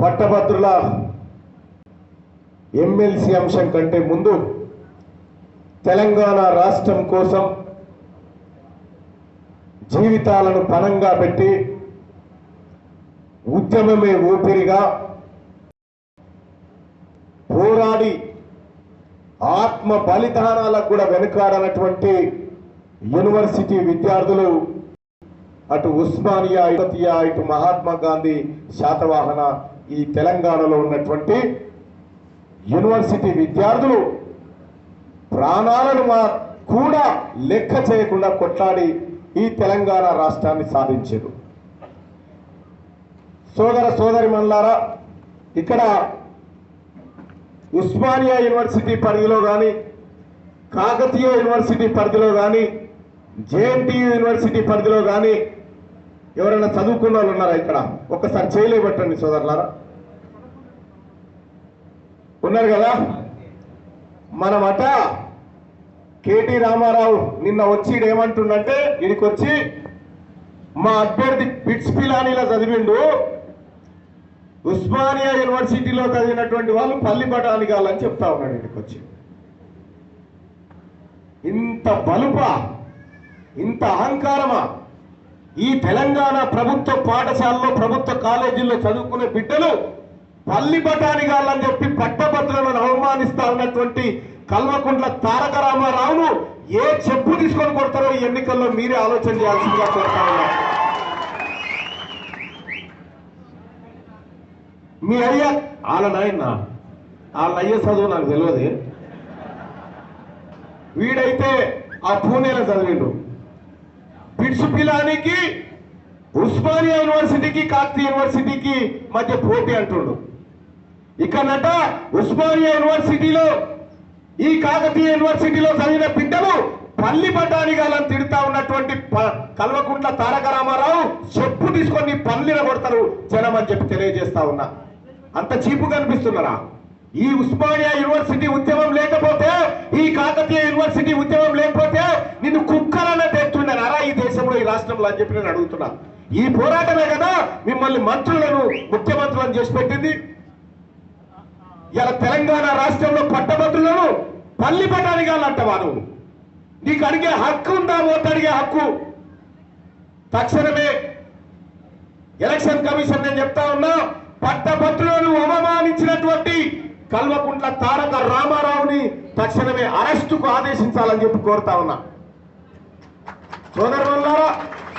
పట్టభద్రుల ఎమ్మెల్సీ అంశం కంటే ముందు తెలంగాణ రాష్ట్రం కోసం జీవితాలను పణంగా పెట్టి ఉద్యమమే ఊపిరిగా పోరాడి ఆత్మ బలిదానాలకు కూడా వెనుకాడనటువంటి యూనివర్సిటీ విద్యార్థులు అటు ఉస్మానియా ఇటు మహాత్మా గాంధీ శాతవాహన ఈ తెలంగాణలో ఉన్నటువంటి యూనివర్సిటీ విద్యార్థులు ప్రాణాలను కూడా లెక్క చేయకుండా కొట్లాడి ఈ తెలంగాణ రాష్ట్రాన్ని సాధించారు. సోదర సోదరిమణులారా, ఇక్కడ ఉస్మానియా యూనివర్సిటీ పరిధిలో కానీ, కాకతీయ యూనివర్సిటీ పరిధిలో కానీ, జేఎన్టీయూ యూనివర్సిటీ పరిధిలో కానీ ఎవరైనా చదువుకున్న వాళ్ళు ఉన్నారా? ఇక్కడ ఒక్కసారి చేయలేబట్టండి సోదరులారా. ఉన్నారు కదా. మనమట కేటీ రామారావు నిన్న వచ్చి ఏమంటుండంటే, ఇడికి వచ్చి మా అభ్యర్థి బిట్స్ పిలానీలో చదివిండు, ఉస్మానియా యూనివర్సిటీలో చదివినటువంటి వాళ్ళు పల్లి బఠానిగాలని చెప్తా ఉన్నాడు. ఇడికి వచ్చి ఇంత బలుపా, ఇంత అహంకారమా? ఈ తెలంగాణ ప్రభుత్వ పాఠశాలలో ప్రభుత్వ కాలేజీల్లో చదువుకునే బిడ్డలు పల్లి బఠానిగాలని చెప్పి పట్టభద్రులను అవమానిస్తా ఉన్నటువంటి కల్వకుంట్ల తారక రామారావును ఏ చెప్పు తీసుకొని కొడతారో ఈ ఎన్నికల్లో మీరే ఆలోచన చేయాల్సిందిగా కోరుతా ఉన్నారు. మీ అయ్యా వాళ్ళ నాయన వాళ్ళ అయ్యే చదువు నాకు తెలియదు. వీడైతే ఆ పూణేలో చదివిండు. బిట్స్ పిలానికి ఉస్మానియా యూనివర్సిటీకి కాకతీయ యూనివర్సిటీకి మధ్య పోటీ అంటుండు. ఇక్కడట ఉస్మానియా యూనివర్సిటీలో ఈ కాకతీయ యూనివర్సిటీలో చదివిన బిడ్డలు పల్లి బఠానిగాలని తిడుతా ఉన్నటువంటి కల్వకుంట్ల తారక రామారావు చెప్పు తీసుకొని పల్లిన కొడతారు జనం అని చెప్పి తెలియజేస్తా ఉన్నా. అంత చీపు కనిపిస్తున్నారా? ఈ ఉస్మానియా యూనివర్సిటీ ఉద్యమం లేకపోతే, ఈ కాకతీయ యూనివర్సిటీ ఉద్యమం లేకపోతే నిన్ను కుక్కలనే తెస్తున్నారా ఈ దేశంలో, ఈ రాష్ట్రంలో అని చెప్పి నేను అడుగుతున్నా. ఈ పోరాటమే కదా మిమ్మల్ని మంత్రులను ముఖ్యమంత్రులను చేసి పెట్టింది. ఇలా తెలంగాణ రాష్ట్రంలో పట్టభద్రులను పల్లి బఠానిగాలంటవా నువ్వు? నీకు అడిగే హక్కు ఉందా? ఓటు అడిగే హక్కు. తక్షణమే ఎలక్షన్ కమిషన్ నేను చెప్తా ఉన్నా, పట్టభద్రులను అవమానించినటువంటి కల్వకుంట్ల తారక రామారావుని తక్షణమే అరెస్టుకు ఆదేశించాలని చెప్పి కోరుతా ఉన్నా.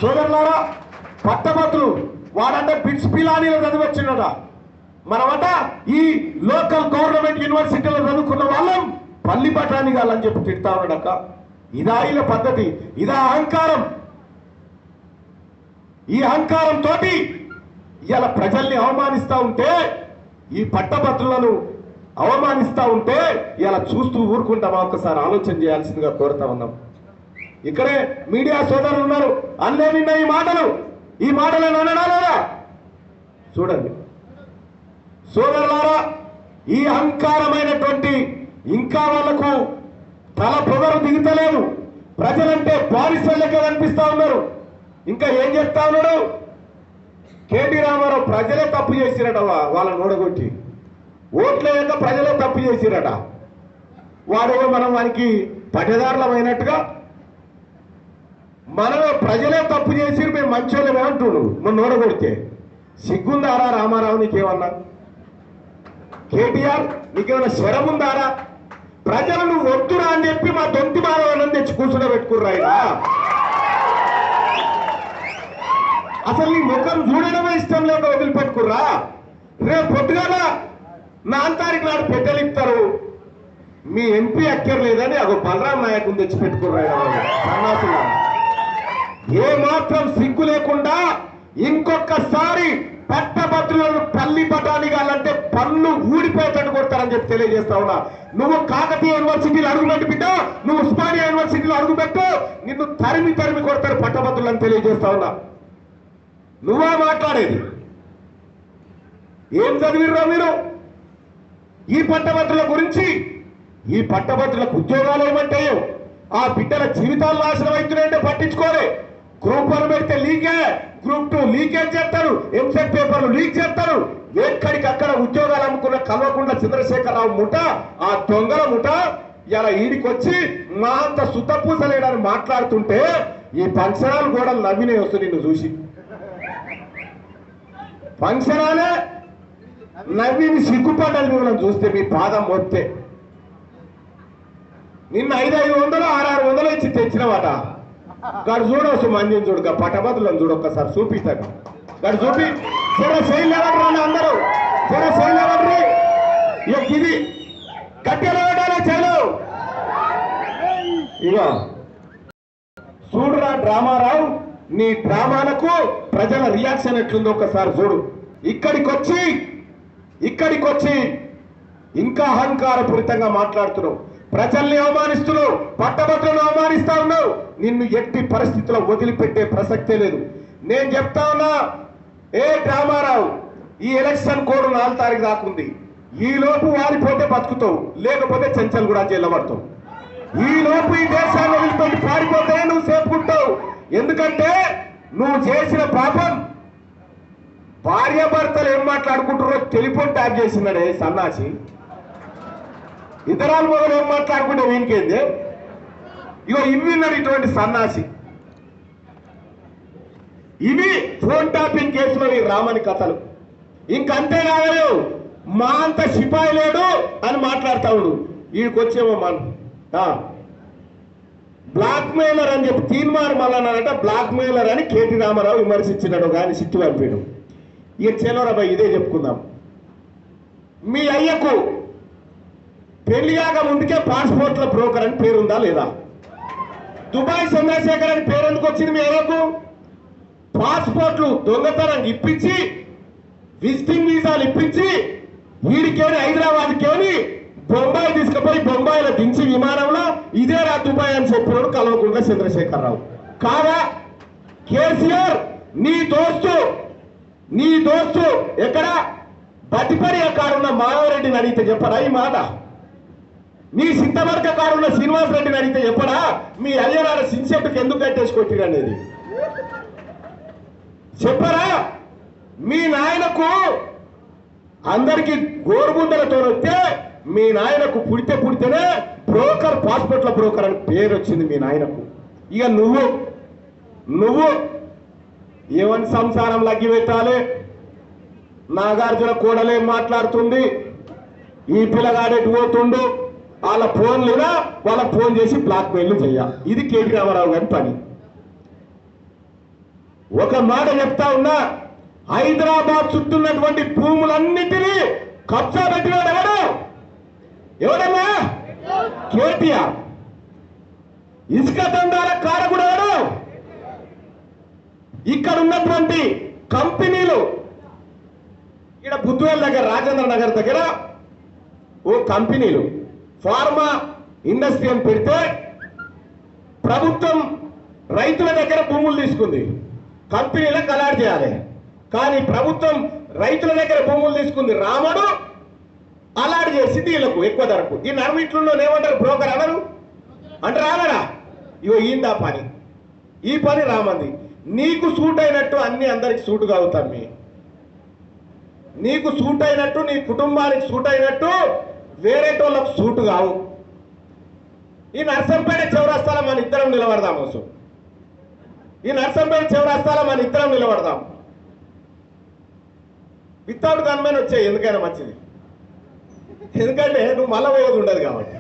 సోదరులారా, పట్టభద్రులు వాడంటే బిట్స్ పిలానీలో చదివచ్చినట, మనమట ఈ లోకల్ గవర్నమెంట్ యూనివర్సిటీలో చదువుకున్న వాళ్ళం పల్లి బఠానిగాలని చెప్పి తిడతా ఉన్నాడక్క. ఇదా ఇలా పద్ధతి? ఇదా అహంకారం? ఈ అహంకారంతో ఇలా ప్రజల్ని అవమానిస్తా ఉంటే, ఈ పట్టభద్రులను అవమానిస్తా ఉంటే ఇలా చూస్తూ ఊరుకుంటామా? ఒక్కసారి ఆలోచన చేయాల్సిందిగా కోరుతా ఉన్నాం. ఇక్కడే మీడియా సోదరులు ఉన్నారు, అన్నేమిన్న ఈ మాటలను అనడాలేదా? చూడండి సోదరులారా, ఈ అహంకారమైనటువంటి ఇంకా వాళ్లకు తల పొగరు దిగుతలేదు. ప్రజలంటే బానిసలకే కనిపిస్తా ఉన్నారు. ఇంకా ఏం చెప్తా ఉన్నాడు కేటీ రామారావు? ప్రజలే తప్పు చేసిరట, వాళ్ళని ఓడగొట్టి ఓట్లేక ప్రజలే తప్పు చేసిరట. వాడేమో మనం వానికి పట్టదారులం అయినట్టుగా మనమే ప్రజలే తప్పు చేసి మేము మంచోళ్ళమే అంటుడు. మొన్న ఓడగొడితే సిగ్గుందారా రామారావు? నీకేమన్నా కేటీఆర్ నీకేమైనా శరం ఉందారా? ప్రజలను వద్దురా అని చెప్పి మా దొంతి బాధలను తెచ్చి కూర్చుని పెట్టుకుర్రాయినా? అసలు నీ ముఖం చూడడమే ఇష్టం లేక వదిలిపెట్టుకుర్రా? రేపు పొద్దుగాల నా తారీఖు నాడు పెట్టెలు ఇస్తారు, మీ ఎంపీ అక్కర్లేదని అగో బలరాం నాయకుని తెచ్చి పెట్టుకుర్రాయి. సన్నాసులా, ఏ మాత్రం సిగ్గు లేకుండా ఇంకొకసారి పట్టభద్రులను పల్లి బఠానిగాలంటే పన్ను ఊడిపోయేటట్టు కొడతారని చెప్పి తెలియజేస్తా ఉన్నా. నువ్వు కాకతీయ యూనివర్సిటీలో అడుగుపెట్టు బిడ్డ, నువ్వు ఉస్మానియా యూనివర్సిటీలో అడుగుపెట్టు, నిన్ను తరిమి కొడతారు పట్టభద్రులని తెలియజేస్తా ఉన్నా. నువ్వా మాట్లాడేది? ఏం చదివిర్రా మీరు ఈ పట్టభద్రుల గురించి? ఈ పట్టభద్రులకు ఉద్యోగాలు ఏమంటాయో, ఆ బిడ్డల జీవితాలు నాశనం అవుతున్నాయంటే పట్టించుకోలే. గ్రూప్ 1 పెడితే లీకే, గ్రూప్ 2 లీకేజ్ చేస్తారు, ఎంసెట్ పేపర్లు లీక్ చేస్తారు. ఎక్కడికక్కడ ఉద్యోగాలు అమ్ముకున్న కల్వకుంట్ల చంద్రశేఖరరావు ముఠ, ఆ దొంగల ముఠ ఇలా ఈడికొచ్చి మా అంత సుతపూసలేడని మాట్లాడుతుంటే ఈ పంచనాలు కూడా నవ్వినే వస్తుంది నిన్ను చూసి. పంచనాలే నవ్విని సిగ్గుపడ్డాలి మిమ్మల్ని చూస్తే, మీ పాదం మోస్తే. నిన్న 500 600 ఇచ్చి తెచ్చినవాట. గాడు చూడవచ్చు మందిని చూడక పట్టభద్రులను చూడు, ఒక్కసారి చూపిస్తాను. గాడు చూపి జర శైలి ఎవరు అందరూ, జర శైలి ఎవరు ఇది గట్టిలో చైలు ఇగో చూడురా డ్రామారావు, నీ డ్రామాలకు ప్రజల రియాక్షన్ ఎట్లుందో ఒక్కసారి చూడు. ఇక్కడికి వచ్చి ఇంకా అహంకారపూరితంగా మాట్లాడుతున్నావు, ప్రజల్ని అవమానిస్తున్నావు, పట్టభద్రులను అవమానిస్తా ఉన్నావు. నిన్ను ఎట్టి పరిస్థితుల్లో వదిలిపెట్టే ప్రసక్తే లేదు. నేను చెప్తా ఉన్నా, ఏ డ్రామారావు, ఈ ఎలక్షన్ కోడ్ 4 తారీఖు దాకుంది. ఈ లోపు వారిపోతే బతుకుతావు, లేకపోతే చెంచల్ కూడా జైల్లో పడతావు. ఈ లోపు ఈ దేశాన్ని వదిలిపెట్టి పారిపోతే నువ్వు సేపుకుంటావు. ఎందుకంటే నువ్వు చేసిన పాపం. భార్యాభర్తలు ఏం మాట్లాడుకుంటారో టెలిఫోన్ ట్యాప్ చేసినాడే సన్నాసి. ఇతరాల మొదలు ఏం మాట్లాడుకుంటే వీనికేంది? ఇగో ఇవిన్నాడు ఇటువంటి సన్నాసి. ఇవి ఫోన్ ట్యాపింగ్ కేసులో ఈ రామని కథలు. ఇంకంతే కాదు, మా అంత సిపాయి లేడు అని మాట్లాడుతా ఉండు. వీడికొచ్చేమో బ్లాక్ మెయిలర్ అని చెప్పి తీన్మార్ మల్లన్నారంట. బ్లాక్ మెయిలర్ అని కేటీ రామారావు విమర్శించినాడు, కానీ సిట్టు పంపాడు. ఇక చెలోరాబాయ్ ఇదే చెప్పుకుందాం. మీ అయ్యకు పెళ్లి కాక ముందుకే పాస్పోర్ట్ల బ్రోకర్ అని పేరుందా లేదా? దుబాయ్ చంద్రశేఖర్ అని పేరు ఎందుకు వచ్చింది మీ అయ్యకు? పాస్పోర్ట్లు దొంగతనం ఇప్పించి, విజిటింగ్ వీసాలు ఇప్పించి, వీడికేని హైదరాబాద్కేని బొంబాయి తీసుకుపోయి బొంబాయిలో దించి విమానంలో ఇదే రా దుబాయ్ అని చెప్పినాడు కల్వకుంట్ల చంద్రశేఖరరావు. కాదా? కేసీఆర్ నీ దోస్తు ఎక్కడ బతిపరి కారున్న మాధవరెడ్డిని అడిగితే చెప్పరా ఈ మాట? నీ సిద్ధవర్గ కారున్న శ్రీనివాసరెడ్డిని అడిగితే చెప్పరా మీ అయ్యనాడ సిన్సెట్కి ఎందుకు కట్టేసుకొట్టిరు అనేది? చెప్పరా? మీ నాయనకు అందరికి గోరుముద్దలతో వస్తే మీ నాయనకు పుడితేనే బ్రోకర్, పాస్పోర్ట్ల బ్రోకర్ అని పేరు వచ్చింది మీ నాయనకు. ఇక నువ్వు ఏమని సంసారం లగ్గి పెట్టాలి? నాగార్జున కోడలేం మాట్లాడుతుంది, ఈ పిల్లగాడెటు పోతుండు, వాళ్ళ ఫోన్లుగా వాళ్ళకి ఫోన్ చేసి బ్లాక్ మెయిల్ చేయాలి. ఇది కేటీ రామారావు గారి పని. ఒక మాట చెప్తా ఉన్నా, హైదరాబాద్ చుట్టూన్నటువంటి భూములన్నిటినీ కబ్జా పెట్టినాడు ఎవడమ్మా? కేటీఆర్. ఇసుక దందాల కారకుడు ఎవడు? ఇక్కడ ఉన్నటువంటి కంపెనీలు, ఇక్కడ బుద్ధువేల్ దగ్గర, రాజేంద్ర నగర్ దగ్గర ఓ కంపెనీలు ఫార్మా ఇండస్ట్రీ అని పెడితే ప్రభుత్వం రైతుల దగ్గర భూములు తీసుకుంది, కంపెనీలకు అలాట్ చేయాలి. కానీ ప్రభుత్వం రైతుల దగ్గర భూములు తీసుకుంది, రాముడు అలాట్ చేసింది వీళ్ళకు ఎక్కువ ధరకు. ఈ నర్మిట్లలో ఏమంటారు? బ్రోకర్ అనరు అంటే రాగరా? ఇగో ఈందా పని, ఈ పని రామంది. నీకు సూట్ అయినట్టు అన్ని అందరికి సూట్ కావుతాయి. నీకు సూట్ అయినట్టు, నీ కుటుంబానికి సూట్ అయినట్టు వేరే వాళ్ళకు సూటు కావు. ఈ నర్సంపేట చౌరస్తాలో మన ఇద్దరం నిలబడదాం. ఈ నర్సంపేట చౌరస్తాలో మన ఇద్దరం నిలబడదాం. వితౌట్ గన్మెన్ వచ్చాయి, ఎందుకైనా మంచిది. ఎందుకంటే నువ్వు మళ్ళా పోయేది ఉండదు కాబట్టి.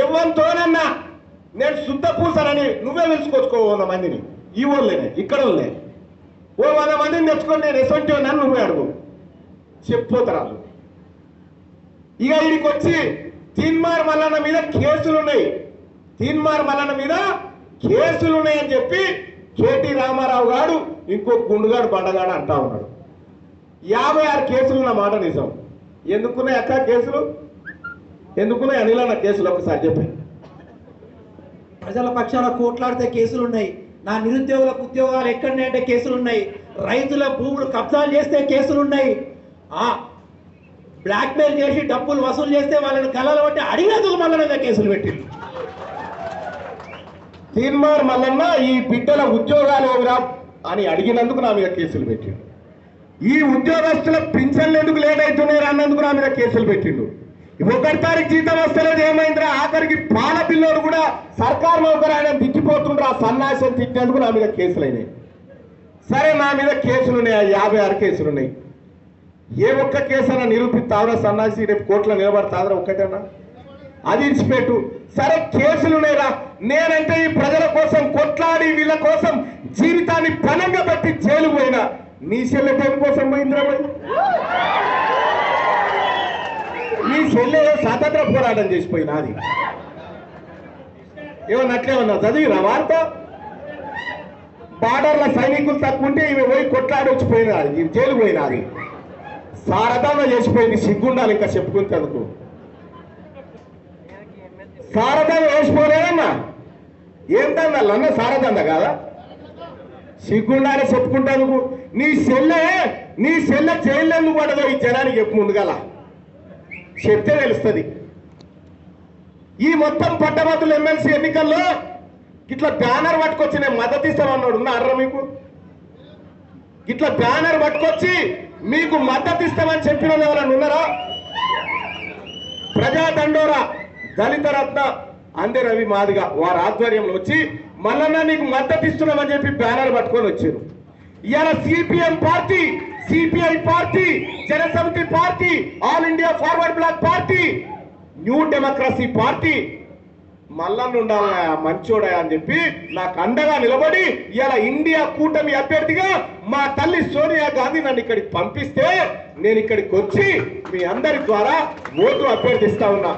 ఎవరితోనన్నా నేను శుద్ధ పూసనని నువ్వే పిలుచుకొచ్చుకో 100 మందిని. ఈ ఊళ్ళేనే, ఇక్కడ వాళ్ళే ఓ 100 మందిని తెచ్చుకొని నేను ఎసొంటి నన్ను నువ్వే అడుగు, చెప్పిపోతారు. ఇక వీడికి వచ్చి తీన్మార్ మల్లన్న మీద కేసులున్నాయి, అని చెప్పి కేటీ రామారావు గారు ఇంకో గుండుగాడు బండగాడు అంటా ఉన్నాడు. 56 కేసులు ఉన్న మాట నిజం. ఎందుకున్నాయి అక్క కేసులు? ఎందుకున్నాయి అనిలన్న కేసులు? ఒకసారి చెప్పి. ప్రజల పక్షాన కోట్లాడితే కేసులున్నాయి, నా నిరుద్యోగులకు ఉద్యోగాలు ఎక్కడనే కేసులున్నాయి, రైతుల భూములు కబ్జాలు చేస్తే కేసులున్నాయి, బ్లాక్మెయిల్ చేసి డబ్బులు వసూలు చేస్తే వాళ్ళని కళ్ళలు బట్టి అడిగినందుకు మళ్ళీ కేసులు పెట్టింది. తీన్మార్ మల్లన్న ఈ బిడ్డల ఉద్యోగాలు ఏమిరా అని అడిగినందుకు నా మీద కేసులు పెట్టిండు. ఈ ఉద్యోగస్తుల పింఛన్లు ఎందుకు లేట్ అవుతున్నాయి అన్నందుకు నా మీద కేసులు పెట్టిండు. 1 తారీఖు జీతం వస్తలేదు ఏమైందిరా, ఆఖరికి పాల బిల్లులు కూడా సర్కారు నౌకరు ఆయన తిట్టిపోతుండ్రు, ఆ సన్నాసం తిట్టినందుకు నా మీద కేసులు అయినాయి. సరే నా మీద కేసులు ఉన్నాయి, 56 కేసులు ఉన్నాయి. ఏ ఒక్క కేసైనా నిరూపిస్తావురా సన్నాసి, రేపు కోర్టులో నిలబడతావురా ఒక్కటేనా? అది ఇచ్చిపెట్టు. సరే కేసులు ఉన్నాయిరా, నేనంటే ఈ ప్రజల కోసం కొట్లాడి వీళ్ళ కోసం జీవితాన్ని పనంగా పెట్టి జైలు పోయినా, నీ చెల్లె దేని కోసం పోయిందిరా? నీ చెల్లె స్వాతంత్ర పోరాటం చేసిపోయినా, అది ఏమన్నట్లేమన్నా చదివిరా వార్త? బార్డర్ల సైనికులు తక్కువ ఉంటే ఇవి పోయి కొట్లాడి వచ్చిపోయినా, జైలు పోయినా, అది సారథంగా చేసిపోయింది. సిగ్గుండాలి ఇంకా చెప్పుకుంటేందుకు. సారథంగా వేసిపోలేదన్నా, ఏంటన్నా అన్న సారథంద కాదా? సిగ్గుండాలి చెప్పుకుంటేందుకు. నీ చెల్లె జైలు ఎందుకు పడదో ఈ జనానికి చెప్పు ముందుగల, చెప్తే తెలుస్తుంది. ఈ మొత్తం పట్టభద్రుల ఎమ్మెల్సీ ఎన్నికల్లో ఇట్లా బ్యానర్ పట్టుకొచ్చి నేను మద్దతు ఇస్తామన్నాడు, ఉన్నారా మీకు? ఇట్లా బ్యానర్ పట్టుకొచ్చి మీకు మద్దతు ఇస్తామని చెప్పిన వాళ్ళు ఎవరైనా ఉన్నారా? ప్రజా దండోరా దళిత రత్న అందే రవి మాదిగా వారి ఆధ్వర్యంలో వచ్చి మల్లన్న నీకు మద్దతు ఇస్తున్నామని చెప్పి బ్యానర్ పట్టుకొని వచ్చారు. ఇవాళ CPM party, CPI party, Jana Samithi party, all India forward bloc party, new democracy party Mallanna ఉండాలి మంచోడా అని చెప్పి నాకు అండగా నిలబడి ఇలా ఇండియా కూటమి అభ్యర్థిగా మా తల్లి సోనియా గాంధీ నన్ను ఇక్కడికి పంపిస్తే నేను ఇక్కడికి వచ్చి మీ అందరి ద్వారా ఓటు అభ్యర్థిస్తా ఉన్నా.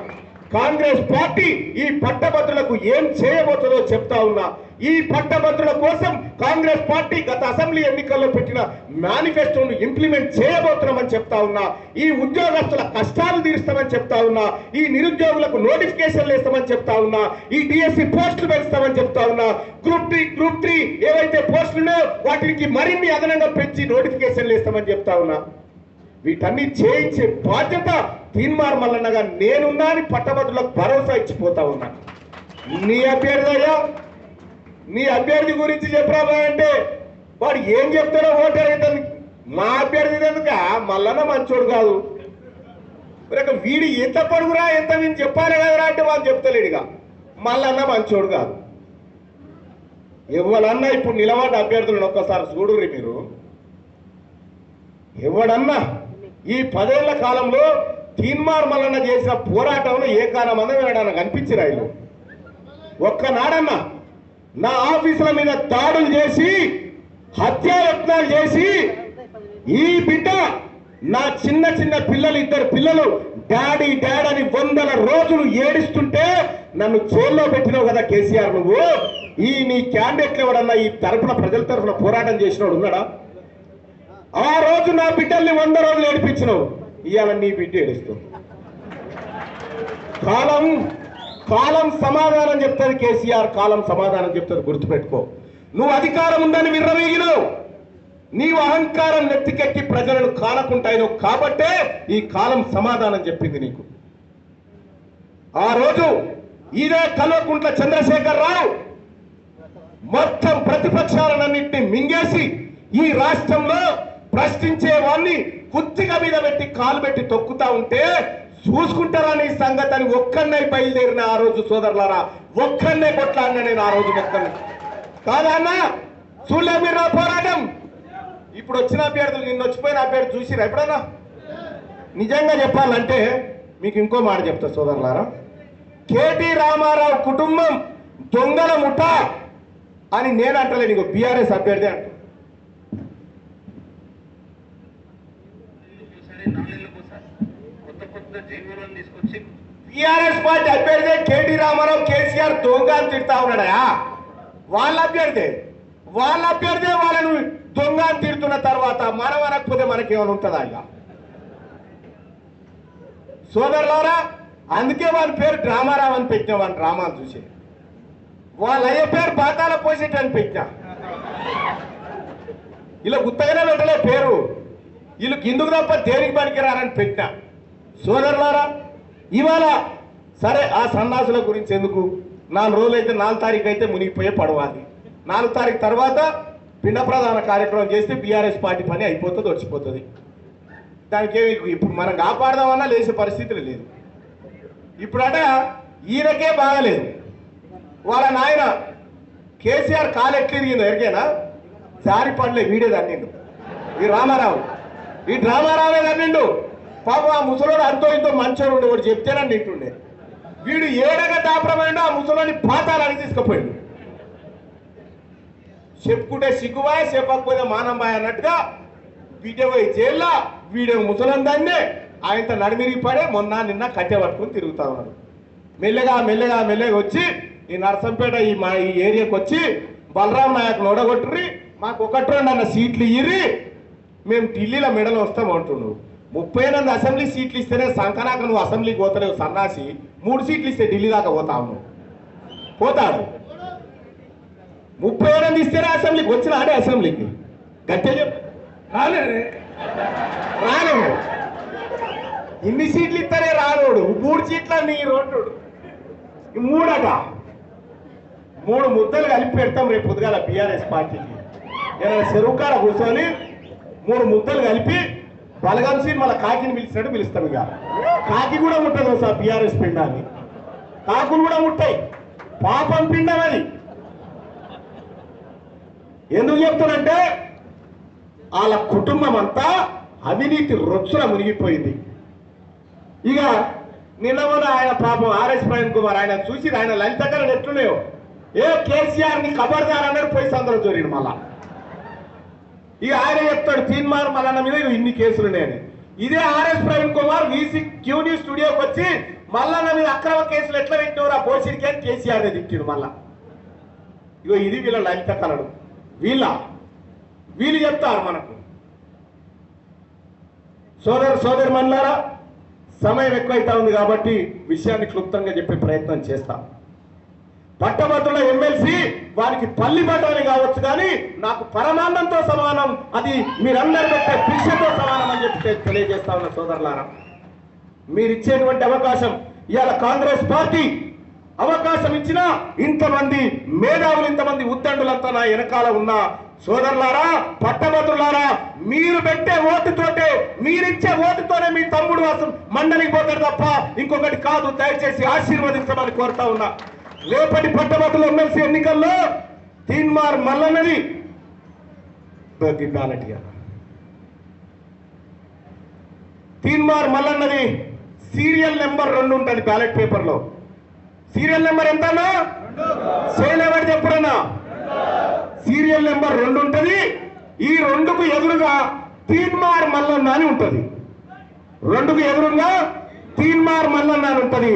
కాంగ్రెస్ పార్టీ ఈ పట్టభద్రులకు ఏం చేయబోతుందో చెప్తా ఉన్నా. ఈ పట్టభద్రుల కోసం కాంగ్రెస్ పార్టీ గత అసెంబ్లీ ఎన్నికల్లో పెట్టిన మేనిఫెస్టోను ఇంప్లిమెంట్ చేయబోతున్నామని చెప్తా ఉన్నా. ఈ ఉద్యోగస్తుల కష్టాలు తీరుస్తామని చెప్తా ఉన్నా. ఈ నిరుద్యోగులకు నోటిఫికేషన్లు ఇస్తామని చెప్తా ఉన్నా. ఈ డిఎస్సి పోస్టులు పెంచుతామని చెప్తా ఉన్నా. గ్రూప్ 3 ఏవైతే పోస్టులున్నాయో వాటికి మరిన్ని అదనంగా పెంచి నోటిఫికేషన్లు ఇస్తామని చెప్తా ఉన్నా. వీటన్ని చేయించే బాధ్యత తీన్మార్ మల్లన్నగా నేనున్నా అని పట్టభద్రులకు భరోసా ఇచ్చిపోతా ఉన్నా. నీ అభ్యర్థి అయ్యా, నీ అభ్యర్థి గురించి చెప్పరా అంటే వాడు ఏం చెప్తారో ఓటు అడుగుతాను. మా అభ్యర్థి ఎందుక మల్లన్న మంచోడు కాదు, వీడి ఎంత పడుగురా ఎంత నేను చెప్పాలి కదరా అంటే వాళ్ళు చెప్తలేడుగా మల్లన్న మంచోడు కాదు. ఎవడన్నా ఇప్పుడు నిలబడ్డ అభ్యర్థులను ఒక్కసారి చూడుర్రి మీరు. ఎవడన్నా ఈ 10 ఏళ్ల కాలంలో తీన్మార్ మల్లన్న చేసిన పోరాటంలో ఏ కారణమందో వినడానికి కనిపించిరా వీళ్ళు? ఒక్కనాడన్నా నా ఆఫీసుల మీద దాడులు చేసి హత్యాయత్నాలు చేసి ఈ బిడ్డ నా చిన్న పిల్లలు 2 పిల్లలు డాడీ అని 100 రోజులు ఏడుస్తుంటే నన్ను జైల్లో పెట్టినావు కదా కేసీఆర్, నువ్వు ఈ నీ క్యాండిడేట్లు ఎవడన్నా ఈ తరఫున ప్రజల తరఫున పోరాటం చేసినోడు ఉన్నాడా? ఆ రోజు నా బిడ్డల్ని 100 రోజులు ఏడిపించినావు, ఇవాళ నీ బిడ్డ ఏడుస్తావు. కాలం సమాధానం చెప్తుంది కేసీఆర్, కాలం సమాధానం చెప్తుంది, గుర్తుపెట్టుకో. నువ్వు అధికారం ఉందని విర్రవీగినావు, నీవు అహంకారం నెత్తికెక్కి ప్రజలను కానకుంటాయినో కాబట్టే ఈ కాలం సమాధానం చెప్పింది నీకు. ఆ రోజు ఇదే కల్వకుంట్ల చంద్రశేఖరరావు మొత్తం ప్రతిపక్షాలన్నింటినీ మింగేసి ఈ రాష్ట్రంలో ప్రశ్నించే వాడిని కుత్తిక మీద పెట్టి కాలు పెట్టి తొక్కుతా ఉంటే చూసుకుంటారని సంగతి అని ఒక్కనే బయలుదేరిన ఆ రోజు సోదరులారా, ఒక్కనే కొట్లాడినా నేను ఆ రోజు మొక్కని కాదన్నా. చూడలే మీరు నా పోరాటం. ఇప్పుడు వచ్చిన అభ్యర్థులు, నిన్న వచ్చిపోయిన అభ్యర్థి చూసిరా ఎప్పుడన్నా? నిజంగా చెప్పాలంటే మీకు ఇంకో మాట చెప్తా సోదరులారా, కేటీ రామారావు కుటుంబం దొంగల ముఠ అని నేను అంటలే, నీకు బీఆర్ఎస్ అభ్యర్థి అంట. టీఆర్ఎస్ పార్టీ అభ్యర్థి కేటీ రామారావు కేసీఆర్ దొంగ అని తిడతా ఉన్నాడా? వాళ్ళ అభ్యర్థి వాళ్ళను దొంగ అని తిడుతున్న తర్వాత మనం అనకపోతే మనకేమైనా ఉంటుందా? ఇక సోదరులారా, అందుకే వాళ్ళ పేరు డ్రామారావు అని పెట్టినా, వాళ్ళ డ్రామాలు చూసి. వాళ్ళ అయ్యే పేరు పాతాల పోసేట అని పెట్టినా. ఇలా గుత్తగానే పెట్టలే పేరు, వీళ్ళు కిందుకు తప్ప దేనికి పనికిరారని పెట్టినా. సోదరులారా, ఇవాళ సరే ఆ సన్నాసుల గురించి ఎందుకు, 4 రోజులు అయితే 4 తారీఖు అయితే మునిగిపోయే పడవాలి. 4 తారీఖు తర్వాత పిండ ప్రధాన కార్యక్రమం చేస్తే బీఆర్ఎస్ పార్టీ పని అయిపోతుంది, వచ్చిపోతుంది. దానికి ఇప్పుడు మనం కాపాడదామన్నా లేచే పరిస్థితులు లేదు. ఇప్పుడట ఈయనకే బాగలేదు. వాళ్ళ నాయన కేసీఆర్ కాలు ఎట్లిరిగిందో ఎరికేనా? జారి పడలే, వీడే తన్నిండు. ఈ రామారావు, ఈ రామారావే తన్నిండు. పాపం ఆ ముసలోడు అంతో ఇంతో మంచోడు ఉండే, వాడు చెప్తేనని నింటుండే. వీడు ఏడగా దాపడమైండో ఆ ముసలోని పాతాలని తీసుకుపోయాడు. చెప్పుకుంటే సిగ్గుబాయ్, చెప్పకపోతే మానంబాయ్ అన్నట్టుగా వీడియో పోయి జైల్లో, వీడియో ముసలం దాన్నే ఆయనతో నడిమిరిగి పడే మొన్న నిన్న కట్టె పట్టుకుని తిరుగుతా ఉన్నాడు. మెల్లగా మెల్లగా మెల్లగా వచ్చి ఈ నర్సంపేట ఈ ఏరియాకి వచ్చి బలరాం నాయక్ నోడగొట్టుర్రి, మాకు 1-2 అన్న సీట్లు ఇయ్యి, మేము ఢిల్లీలో మెడలు వస్తాం అంటున్నావు. 38 అసెంబ్లీ సీట్లు ఇస్తేనే సంకనాక నువ్వు అసెంబ్లీకి పోతలేవు సన్నాసి. 3 సీట్లు ఇస్తే ఢిల్లీ దాకా పోతావు నువ్వు. పోతాడు. 38 ఇస్తేనే అసెంబ్లీకి వచ్చిన ఆడే అసెంబ్లీకి గట్టే చెప్పు. రాను ఇన్ని సీట్లు ఇస్తారే రానోడు. 3 సీట్ల నీ రోడ్డు 3 ముద్దలు కలిపి పెడతాం రేపు పొద్దుగాల బీఆర్ఎస్ పార్టీకి. ఏదైనా చెరువుకాడ కూర్చొని 3 ముద్దలు కలిపి బలగం సీట్ మళ్ళీ కాకిని పిలిచినట్టు పిలుస్తాం. ఇక కాకి కూడా ముట్టదు సార్ బీఆర్ఎస్ పిండాన్ని. కాకులు కూడా ముట్టాయి, పాపం పిండం అది. ఎందుకు చెప్తానంటే వాళ్ళ కుటుంబం అంతా అవినీతి రొచ్చున మునిగిపోయింది. ఇక నిన్న ఆయన పాపం ఆర్ఎస్ ప్రవీణ్ కుమార్ ఆయన చూసి ఆయన లలితకరణ ఎట్లున్నాయో, ఏ కేసీఆర్ని ఖబర్దార్ అన్నాడు, పోయి సందరం జోరిడు. మళ్ళా ఇక ఆయన చెప్తాడు తీన్మార్ మల్లన్న మీద ఇన్ని కేసులు ఉన్నాయని. ఇదే RS Praveen Kumar VC Q news స్టూడియోకి వచ్చి మల్లన్న మీద అక్రమ కేసులు ఎట్లా పెట్టినవరా పోషిడికి అని కేసీఆర్ తిట్టిడు. మళ్ళా ఇగో ఇది వీళ్ళ లలిత కళడు. వీళ్ళు చెప్తారు మనకు. సోదరు మల్లారా, సమయం ఎక్కువైతా ఉంది కాబట్టి విషయాన్ని క్లుప్తంగా చెప్పే ప్రయత్నం చేస్తా. పట్టభద్రుల ఎమ్మెల్సీ వారికి పల్లి బట్టని కావచ్చు, కానీ నాకు పరమాన్నంతో సమానం, అది మీరందరూ పెట్టే భిక్షతో సమానం అని చెప్పి తెలియజేస్తా ఉన్న సోదరులారా. మీరిచ్చేటువంటి అవకాశం, ఇవాళ కాంగ్రెస్ పార్టీ అవకాశం ఇచ్చిన ఇంతమంది మేధావులు, ఇంతమంది ఉద్దండులంతా నా వెనకాల ఉన్న సోదరులారా, పట్టభద్రులారా, మీరు పెట్టే ఓటుతోటే, మీరిచ్చే ఓటుతోనే మీ తమ్ముడు అసలు మండలికి పోతాడు తప్ప ఇంకొకటి కాదు. దయచేసి ఆశీర్వదించమని కోరుతా ఉన్నా. రేపటి పట్టభద్రుల ఎమ్మెల్సీ ఎన్నికల్లో తీన్మార్ మల్లన్నది తీన్మార్ మల్లన్నది సీరియల్ నెంబర్ 2 ఉంటుంది బ్యాలెట్ పేపర్ లో. సీరియల్ నెంబర్ ఎంతనా చేయలేవాడు చెప్పుడన్నా? సీరియల్ నెంబర్ 2 ఉంటుంది. ఈ 2కు ఎదురుగా తీన్మార్ మల్లన్న అని ఉంటుంది. 2కు ఎదురుగా తీన్మార్ మల్లన్న అని ఉంటుంది.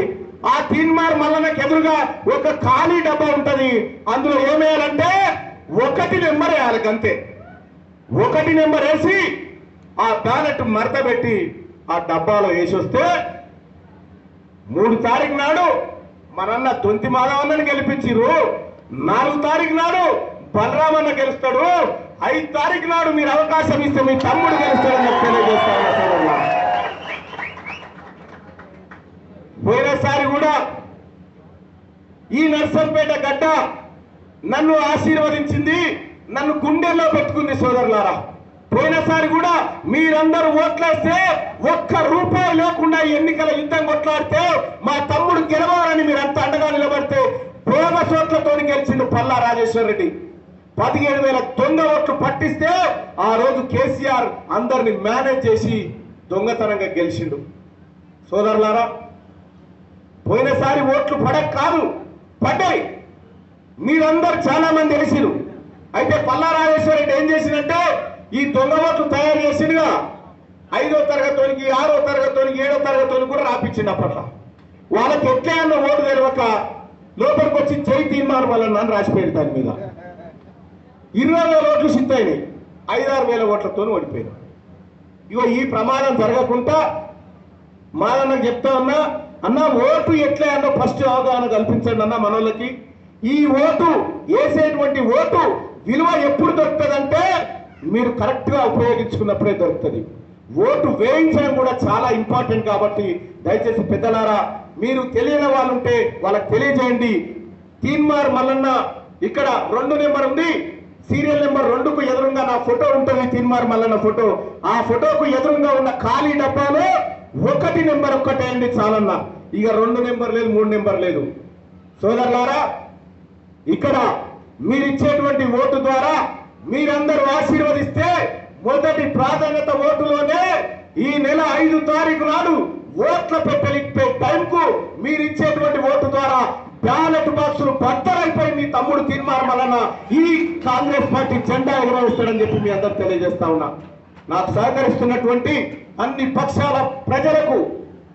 ఆ తీన్మార్ మల్లన్నకి ఎదురుగా ఒక ఖాళీ డబ్బా ఉంటుంది. అందులో ఏమేయాలంటే 1 నెంబర్ వేయాలి అంతే. 1 నెంబర్ వేసి ఆ బ్యాలెట్ మడత పెట్టి ఆ డబ్బాలో వేసి వస్తే 3 తారీఖు నాడు మనన్న దొంతి మాధవన్నని గెలిపించిరు. 4 తారీఖు నాడు బలరామన్న గెలుస్తాడు. 5 తారీఖు నాడు మీరు అవకాశం ఇస్తే మీ తమ్ముడు గెలుస్తాడని తెలియజేస్తాను. పోయినసారి కూడా ఈ నర్సంపేట గడ్డ నన్ను ఆశీర్వదించింది, నన్ను గుండెల్లో పెట్టుకుంది సోదరులారా. పోయినసారి కూడా మీరందరూ ఓట్లేస్తే 1 రూపాయి లేకుండా ఎన్నికల యుద్ధం కొట్లాడితే మా తమ్ముడు గెలవాలని మీరంతా అండగా నిలబడితే బోగస్ ఓట్లతో గెలిచిండు పల్లా రాజేశ్వర్ రెడ్డి. 17,000 దొంగ ఓట్లు పట్టిస్తే ఆ రోజు కేసీఆర్ అందరిని మేనేజ్ చేసి దొంగతనంగా గెలిచిండు. సోదరులారా, పోయినసారి ఓట్లు పడక కాదు, పడ్డాయి. మీరందరూ చాలా మంది తెలిసిరు. అయితే పల్లా రాజేశ్వర రెడ్డి ఏం చేసిందంటే ఈ దొంగ ఓట్లు తయారు చేసిండుగా 5వ తరగతికి 6వ తరగతికి 7వ తరగతికి కూడా రాపించిండు. అప్పట్లో వాళ్ళకి ఎట్లా అన్న ఓటు తెలియక లోపలికి వచ్చి జై తీన్మార్ మల్లన్న అని రాసిపోయారు. దాని మీద 20,000 ఓట్లు సిద్ధైనాయి. 5-6 వేల ఓట్లతో ఓడిపోయారు. ఇగో ఈ ప్రమాదం జరగకుండా మాదన్నకు చెప్తా ఉన్నా, అన్న ఓటు ఎట్లా అన్న ఫస్ట్ అవగాహన కల్పించండి అన్న మనోళ్ళకి. ఈ ఓటు వేసేటువంటి ఓటు విలువ ఎప్పుడు దొరుకుతుందంటే మీరు కరెక్ట్ గా ఉపయోగించుకున్నప్పుడే దొరుకుతుంది. ఓటు వేయించడం కూడా చాలా ఇంపార్టెంట్. కాబట్టి దయచేసి పెద్దలారా, మీరు తెలియని వాళ్ళు ఉంటే వాళ్ళకి తెలియజేయండి. తీన్మార్ మల్లన్న ఇక్కడ 2 నెంబర్ ఉంది, సీరియల్ నెంబర్ 2కు ఎదురుగా నా ఫోటో ఉంటుంది, తీన్మార్ మల్లన్న ఫోటో. ఆ ఫోటోకు ఎదురుగా ఉన్న ఖాళీ డబ్బాలో 1 నెంబర్ ఒక్కటే అండి చాలన్నా. ఇక 2 నెంబర్ లేదు, 3 నెంబర్ లేదు. సోదరులారా, ఇక్కడ మీరిచ్చేటువంటి ఓటు ద్వారా మీరందరూ ఆశీర్వదిస్తే మొదటి ప్రాధాన్యత ఓటులోనే ఈ నెల 5 తారీఖు నాడు ఓట్ల పెట్టలిప్పే టైంకు మీరిచ్చేటువంటి ఓటు ద్వారా బ్యాలెట్ బాక్సులు బద్దలైపోయి మీ తమ్ముడు తీర్మానం వలన ఈ కాంగ్రెస్ పార్టీ జెండా ఎగరవేస్తాడని చెప్పి మీ అందరూ తెలియజేస్తా ఉన్నా. నాకు సహకరిస్తున్నటువంటి అన్ని పక్షాల ప్రజలకు,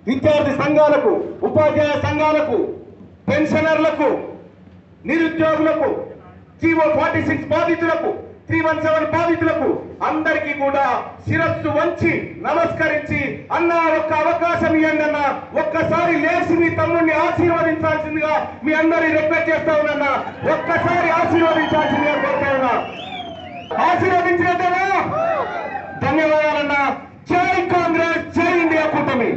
విద్యార్థి సంఘాలకు, ఉపాధ్యాయ సంఘాలకు, పెన్షనర్లకు, నిరుద్యోగులకు, జీవో 46 బాధితులకు, 317 బాధితులకు అందరికీ కూడా శిరస్సు వంచి నమస్కరించి, అన్నా ఒక్క అవకాశం ఇవ్వండి అన్న, ఒక్కసారి లేచి మీ తమ్ముడిని ఆశీర్వదించాల్సిందిగా మీ అందరి రిక్వెస్ట్ చేస్తా ఉన్నా. ఒక్కసారి ఆశీర్వదించాల్సిందిగా కోరుతా ఉన్నా. ఆశీర్వదించినట్టేనా? ధన్యవాదాలన్నా. జై కాంగ్రెస్, జై ఇండియా కూటమి.